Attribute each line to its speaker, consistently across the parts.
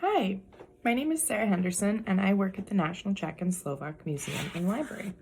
Speaker 1: Hi, my name is Sarah Henderson and I work at the National Czech and Slovak Museum and Library.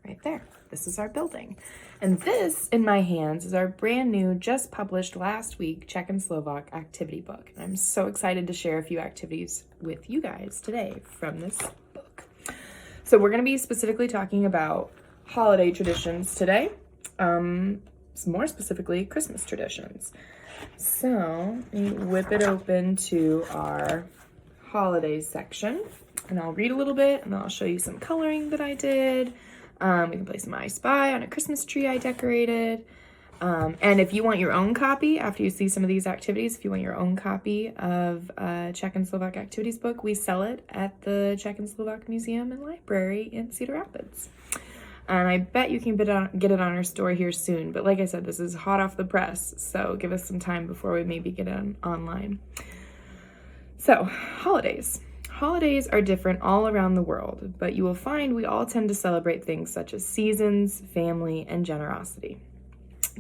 Speaker 1: Right there. This is our building. And this, in my hands, is our brand new, just published last week, Czech and Slovak activity book. And I'm so excited to share a few activities with you guys today from this book. So we're going to be specifically talking about holiday traditions today, more specifically Christmas traditions. So let me whip it open to our holidays section and I'll read a little bit and then I'll show you some coloring that I did. We can play some I Spy on a Christmas tree I decorated. And if you want your own copy, after you see some of these activities, if you want your own copy of Czech and Slovak activities book, we sell it at the Czech and Slovak Museum and Library in Cedar Rapids. And I bet you can get it on our store here soon. But like I said, this is hot off the press, so give us some time before we maybe get it online. So, holidays. Holidays are different all around the world, but you will find we all tend to celebrate things such as seasons, family, and generosity.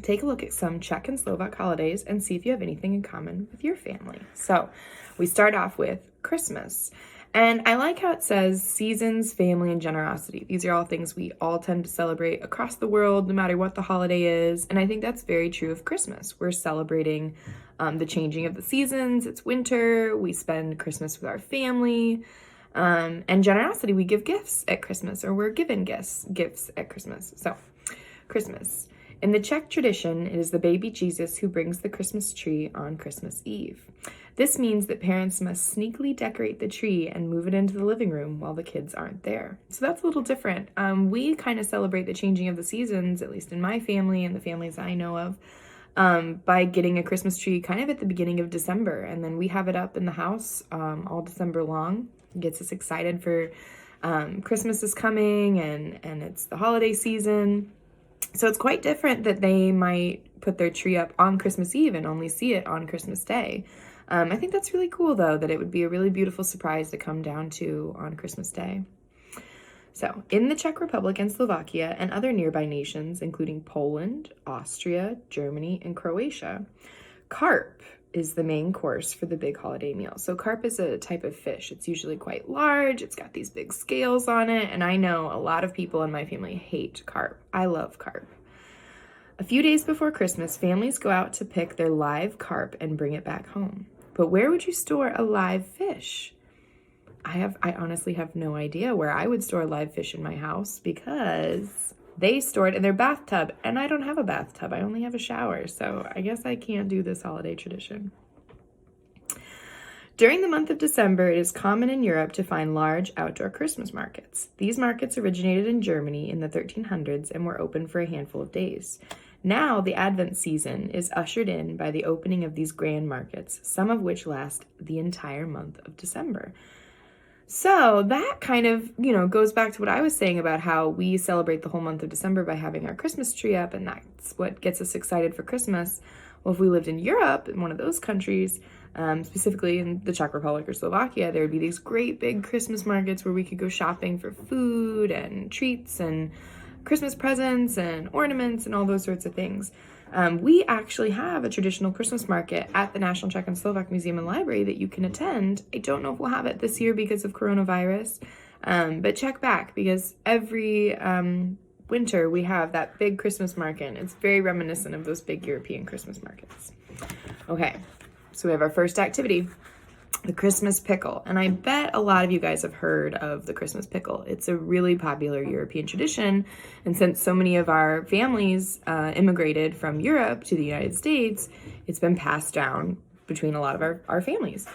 Speaker 1: Take a look at some Czech and Slovak holidays and see if you have anything in common with your family. So, we start off with Christmas. And I like how it says seasons, family, and generosity. These are all things we all tend to celebrate across the world, no matter what the holiday is. And I think that's very true of Christmas. We're celebrating the changing of the seasons. It's winter. We spend Christmas with our family. And generosity, we give gifts at Christmas, or we're given gifts at Christmas. So, Christmas. In the Czech tradition, it is the baby Jesus who brings the Christmas tree on Christmas Eve. This means that parents must sneakily decorate the tree and move it into the living room while the kids aren't there. So that's a little different. We kind of celebrate the changing of the seasons, at least in my family and the families I know of, by getting a Christmas tree kind of at the beginning of December. And then we have it up in the house all December long. It gets us excited for Christmas is coming and it's the holiday season. So it's quite different that they might put their tree up on Christmas Eve and only see it on Christmas Day. I think that's really cool, though, that it would be a really beautiful surprise to come down to on Christmas Day. So, in the Czech Republic and Slovakia and other nearby nations, including Poland, Austria, Germany, and Croatia, carp is the main course for the big holiday meal. So carp is a type of fish. It's usually quite large. It's got these big scales on it. And I know a lot of people in my family hate carp. I love carp. A few days before Christmas, families go out to pick their live carp and bring it back home. But where would you store a live fish? I honestly have no idea where I would store a live fish in my house because they store it in their bathtub, and I don't have a bathtub. I only have a shower, so I guess I can't do this holiday tradition. During the month of December, it is common in Europe to find large outdoor Christmas markets. These markets originated in Germany in the 1300s and were open for a handful of days. Now, the Advent season is ushered in by the opening of these grand markets, some of which last the entire month of December. So that kind of, goes back to what I was saying about how we celebrate the whole month of December by having our Christmas tree up, and that's what gets us excited for Christmas. Well, if we lived in Europe, in one of those countries, specifically in the Czech Republic or Slovakia, there would be these great big Christmas markets where we could go shopping for food and treats and Christmas presents and ornaments and all those sorts of things. We actually have a traditional Christmas market at the National Czech and Slovak Museum and Library that you can attend. I don't know if we'll have it this year because of coronavirus, but check back because every winter we have that big Christmas market. It's very reminiscent of those big European Christmas markets. Okay, so we have our first activity, the Christmas pickle. And I bet a lot of you guys have heard of the Christmas pickle. It's a really popular European tradition. And since so many of our families immigrated from Europe to the United States, it's been passed down between a lot of our families.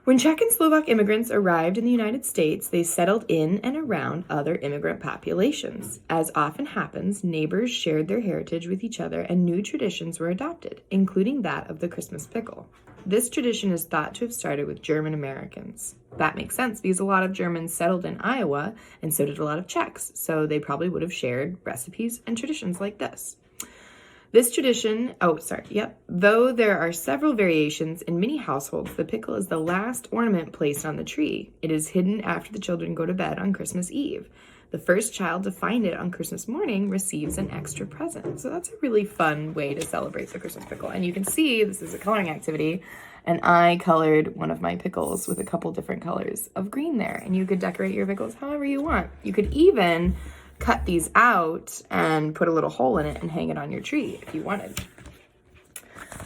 Speaker 1: When Czech and Slovak immigrants arrived in the United States, they settled in and around other immigrant populations. As often happens, neighbors shared their heritage with each other and new traditions were adopted, including that of the Christmas pickle. This tradition is thought to have started with German Americans. That makes sense because a lot of Germans settled in Iowa and so did a lot of Czechs, so they probably would have shared recipes and traditions like this. This tradition, though there are several variations in many households, the pickle is the last ornament placed on the tree. It is hidden after the children go to bed on Christmas Eve. The first child to find it on Christmas morning receives an extra present. So that's a really fun way to celebrate the Christmas pickle. And you can see this is a coloring activity, and I colored one of my pickles with a couple different colors of green there. And you could decorate your pickles however you want. You could even cut these out and put a little hole in it and hang it on your tree if you wanted.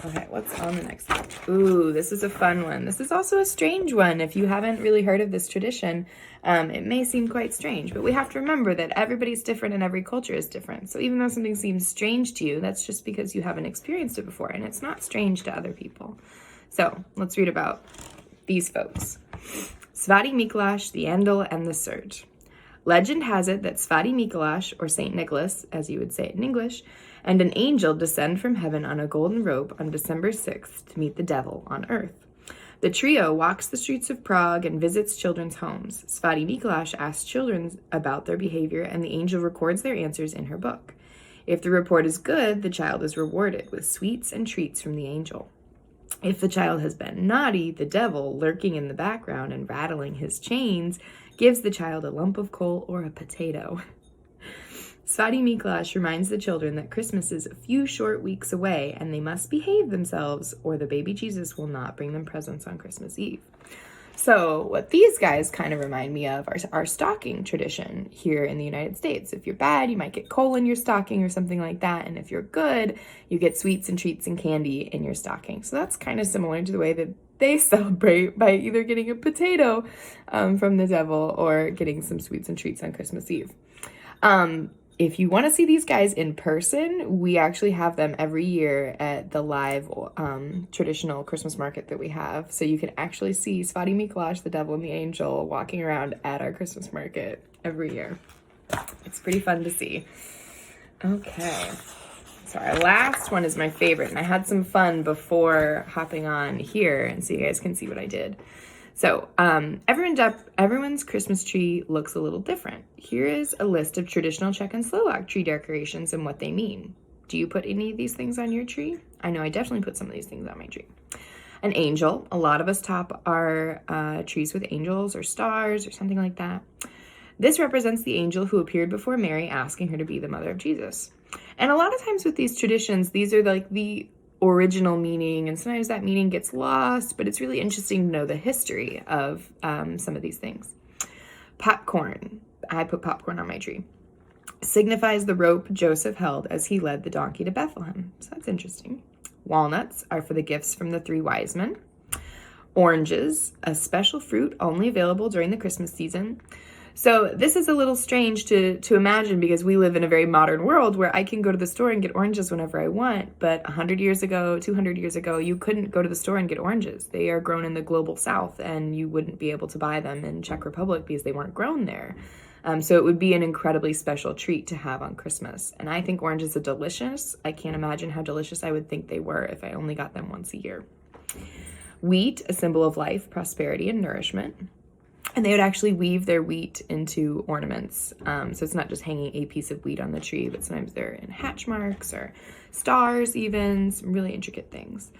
Speaker 1: Okay, what's on the next page? Ooh, this is a fun one. This is also a strange one. If you haven't really heard of this tradition, it may seem quite strange, but we have to remember that everybody's different and every culture is different. So even though something seems strange to you, that's just because you haven't experienced it before, and it's not strange to other people. So let's read about these folks. Svari Miklash, the Andal, and the Surge. Legend has it that Svari Miklash, or Saint Nicholas, as you would say it in English, and an angel descend from heaven on a golden robe on December 6th to meet the devil on earth. The trio walks the streets of Prague and visits children's homes. Svari Miklash asks children about their behavior, and the angel records their answers in her book. If the report is good, the child is rewarded with sweets and treats from the angel. If the child has been naughty, the devil, lurking in the background and rattling his chains, gives the child a lump of coal or a potato. Svari Miklash reminds the children that Christmas is a few short weeks away and they must behave themselves or the baby Jesus will not bring them presents on Christmas Eve. So what these guys kind of remind me of are our stocking tradition here in the United States. If you're bad, you might get coal in your stocking or something like that. And if you're good, you get sweets and treats and candy in your stocking. So that's kind of similar to the way that they celebrate by either getting a potato from the devil or getting some sweets and treats on Christmas Eve. If you want to see these guys in person, we actually have them every year at the live traditional Christmas market that we have. So you can actually see Svari Miklash, the devil and the angel, walking around at our Christmas market every year. It's pretty fun to see. Okay. So our last one is my favorite, and I had some fun before hopping on here, and so you guys can see what I did. So everyone's Christmas tree looks a little different. Here is a list of traditional Czech and Slovak tree decorations and what they mean. Do you put any of these things on your tree? I know I definitely put some of these things on my tree. An angel. A lot of us top our trees with angels or stars or something like that. This represents the angel who appeared before Mary asking her to be the mother of Jesus. And a lot of times with these traditions, these are like the original meaning, and sometimes that meaning gets lost, but it's really interesting to know the history of some of these things. Popcorn. I put popcorn on my tree. Signifies the rope Joseph held as he led the donkey to Bethlehem. So that's interesting. Walnuts are for the gifts from the 3 wise men. Oranges, a special fruit only available during the Christmas season. So this is a little strange to imagine because we live in a very modern world where I can go to the store and get oranges whenever I want. But 100 years ago, 200 years ago, you couldn't go to the store and get oranges. They are grown in the global south and you wouldn't be able to buy them in Czech Republic because they weren't grown there. So it would be an incredibly special treat to have on Christmas. And I think oranges are delicious. I can't imagine how delicious I would think they were if I only got them once a year. Wheat, a symbol of life, prosperity, and nourishment. And they would actually weave their wheat into ornaments. So it's not just hanging a piece of wheat on the tree, but sometimes they're in hatch marks or stars even, some really intricate things.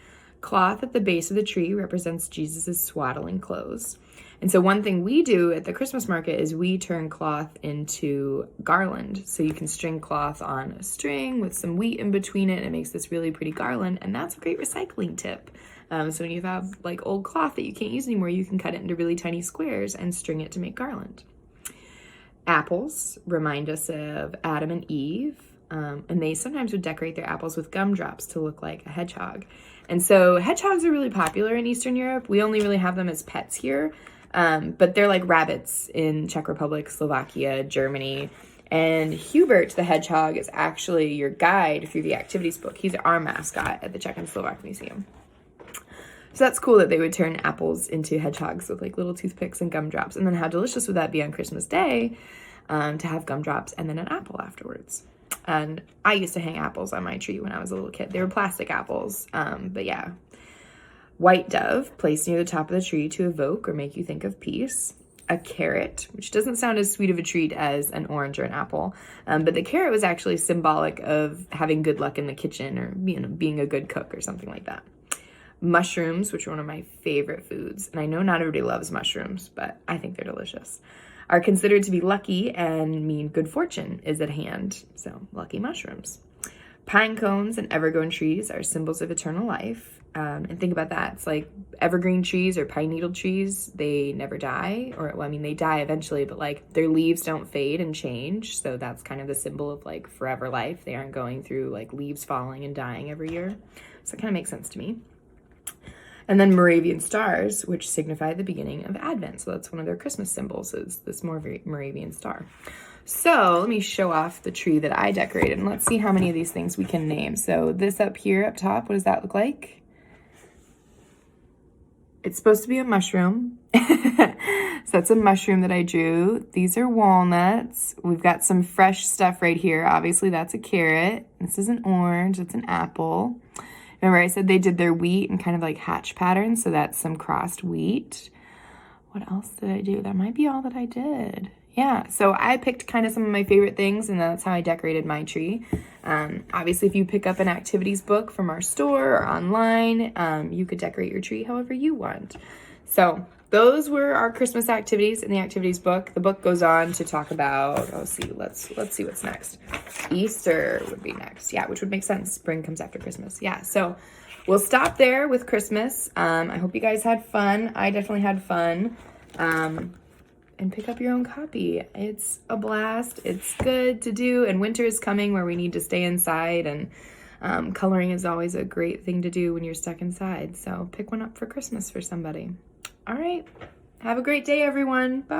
Speaker 1: Cloth at the base of the tree represents Jesus's swaddling clothes. And so one thing we do at the Christmas market is we turn cloth into garland. So you can string cloth on a string with some wheat in between it, and it makes this really pretty garland. And that's a great recycling tip. So when you have like old cloth that you can't use anymore, you can cut it into really tiny squares and string it to make garland. Apples remind us of Adam and Eve, and they sometimes would decorate their apples with gumdrops to look like a hedgehog. And so hedgehogs are really popular in Eastern Europe. We only really have them as pets here, but they're like rabbits in Czech Republic, Slovakia, Germany. And Hubert the hedgehog is actually your guide through the activities book. He's our mascot at the Czech and Slovak Museum. So that's cool that they would turn apples into hedgehogs with like little toothpicks and gumdrops. And then how delicious would that be on Christmas Day to have gumdrops and then an apple afterwards? And I used to hang apples on my tree when I was a little kid. They were plastic apples, but yeah. White dove, placed near the top of the tree to evoke or make you think of peace. A carrot, which doesn't sound as sweet of a treat as an orange or an apple, but the carrot was actually symbolic of having good luck in the kitchen or being a good cook or something like that. Mushrooms, which are one of my favorite foods. And I know not everybody loves mushrooms, but I think they're delicious. are considered to be lucky and mean good fortune is at hand. So lucky mushrooms. Pine cones and evergreen trees are symbols of eternal life. And think about that. It's like evergreen trees or pine needle trees, they never die, or well, I mean, they die eventually, but like their leaves don't fade and change. So that's kind of the symbol of like forever life. They aren't going through like leaves falling and dying every year. So it kind of makes sense to me. And then Moravian stars, which signify the beginning of Advent. So that's one of their Christmas symbols, is this Moravian star. So let me show off the tree that I decorated, and let's see how many of these things we can name. So this up here up top, what does that look like? It's supposed to be a mushroom. So that's a mushroom that I drew. These are walnuts. We've got some fresh stuff right here. Obviously, that's a carrot. This is an orange. It's an apple. Remember I said they did their wheat in kind of like hatch patterns, so that's some crossed wheat. What else did I do? That might be all that I did. Yeah, so I picked kind of some of my favorite things, and that's how I decorated my tree. Obviously, if you pick up an activities book from our store or online, you could decorate your tree however you want. So those were our Christmas activities in the activities book. The book goes on to talk about, let's see what's next. Easter would be next. Yeah, which would make sense. Spring comes after Christmas. Yeah, so we'll stop there with Christmas. I hope you guys had fun. I definitely had fun. And pick up your own copy. It's a blast. It's good to do. And winter is coming where we need to stay inside. And coloring is always a great thing to do when you're stuck inside. So pick one up for Christmas for somebody. All right. Have a great day, everyone. Bye.